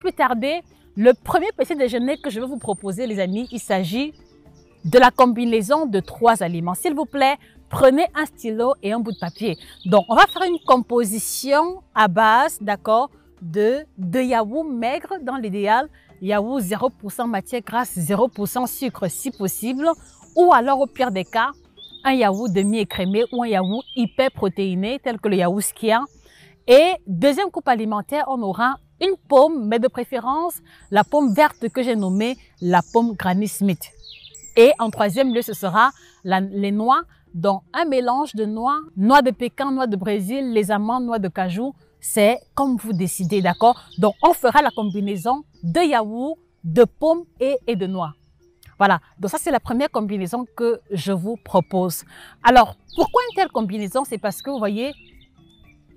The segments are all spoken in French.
plus tarder, le premier petit déjeuner que je vais vous proposer, les amis, il s'agit de la combinaison de 3 aliments. S'il vous plaît, prenez un stylo et un bout de papier. Donc, on va faire une composition à base, d'accord, de yaourt maigre dans l'idéal, yaourt 0% matière grasse, 0% sucre si possible, ou alors au pire des cas, un yaourt demi-écrémé ou un yaourt hyper protéiné tel que le yaourt Skyr. Et deuxième coupe alimentaire, on aura une pomme, mais de préférence la pomme verte que j'ai nommée la pomme Granny Smith. Et en troisième lieu, ce sera les noix, dont un mélange de noix, noix de pécan, noix de Brésil, les amandes, noix de cajou. C'est comme vous décidez, d'accord? Donc, on fera la combinaison de yaourt, de pommes et de noix. Voilà, donc ça c'est la première combinaison que je vous propose. Alors, pourquoi une telle combinaison? C'est parce que vous voyez,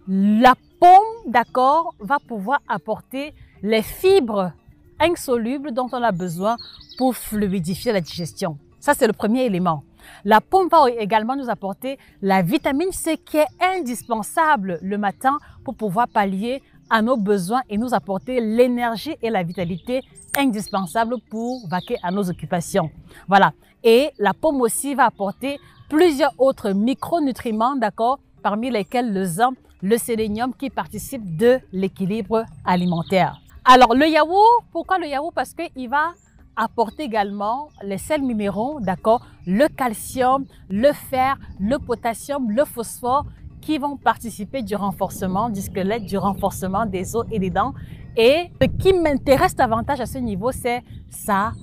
la pomme, d'accord, va pouvoir apporter les fibres insolubles dont on a besoin pour fluidifier la digestion. Ça, c'est le premier élément. La pomme va également nous apporter la vitamine C qui est indispensable le matin pour pouvoir pallier à nos besoins et nous apporter l'énergie et la vitalité indispensables pour vaquer à nos occupations. Voilà. Et la pomme aussi va apporter plusieurs autres micronutriments, d'accord, parmi lesquels le zinc, le sélénium qui participent de l'équilibre alimentaire. Alors, le yaourt, pourquoi le yaourt? Parce qu'il va apporter également les sels minéraux, d'accord, le calcium, le fer, le potassium, le phosphore qui vont participer du renforcement du squelette, du renforcement des os et des dents. Et ce qui m'intéresse davantage à ce niveau, c'est sa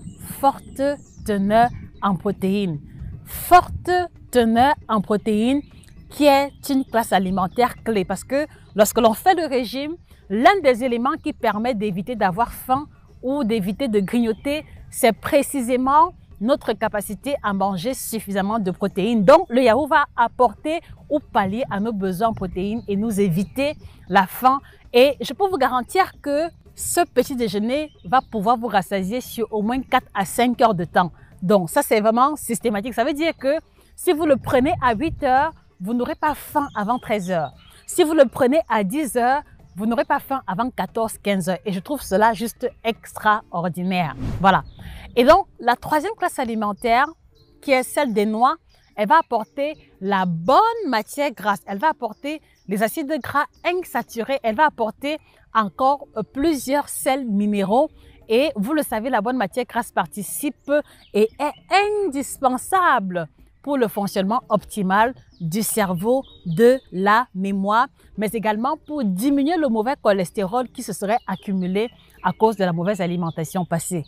forte teneur en protéines. Forte teneur en protéines qui est une classe alimentaire clé parce que lorsque l'on fait le régime, l'un des éléments qui permet d'éviter d'avoir faim ou d'éviter de grignoter, c'est précisément notre capacité à manger suffisamment de protéines. Donc, le yaourt va apporter ou pallier à nos besoins en protéines et nous éviter la faim. Et je peux vous garantir que ce petit déjeuner va pouvoir vous rassasier sur au moins 4 à 5 heures de temps. Donc, ça, c'est vraiment systématique. Ça veut dire que si vous le prenez à 8 heures, vous n'aurez pas faim avant 13 heures. Si vous le prenez à 10 heures, vous n'aurez pas faim avant 14-15 heures. Et je trouve cela juste extraordinaire. Voilà. Et donc, la troisième classe alimentaire, qui est celle des noix, elle va apporter la bonne matière grasse. Elle va apporter les acides gras insaturés. Elle va apporter encore plusieurs sels minéraux. Et vous le savez, la bonne matière grasse participe et est indispensable pour le fonctionnement optimal du cerveau, de la mémoire, mais également pour diminuer le mauvais cholestérol qui se serait accumulé à cause de la mauvaise alimentation passée.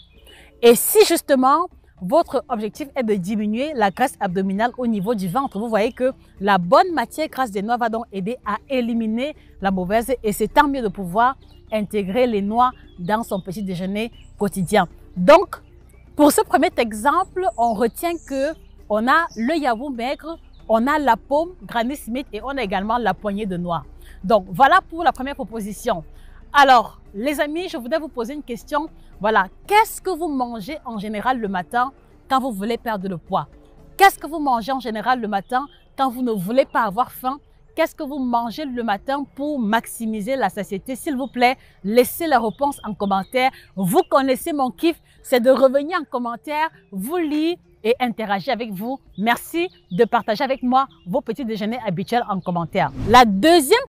Et si justement votre objectif est de diminuer la graisse abdominale au niveau du ventre, vous voyez que la bonne matière grasse des noix va donc aider à éliminer la mauvaise et c'est tant mieux de pouvoir intégrer les noix dans son petit déjeuner quotidien. Donc, pour ce premier exemple, on retient que on a le yaourt maigre, on a la pomme Granny Smith et on a également la poignée de noix. Donc, voilà pour la première proposition. Alors, les amis, je voudrais vous poser une question. Voilà, qu'est-ce que vous mangez en général le matin quand vous voulez perdre le poids? Qu'est-ce que vous mangez en général le matin quand vous ne voulez pas avoir faim? Qu'est-ce que vous mangez le matin pour maximiser la satiété? S'il vous plaît, laissez la réponse en commentaire. Vous connaissez mon kiff, c'est de revenir en commentaire, vous lire et interagir avec vous. Merci de partager avec moi vos petits déjeuners habituels en commentaire. La deuxième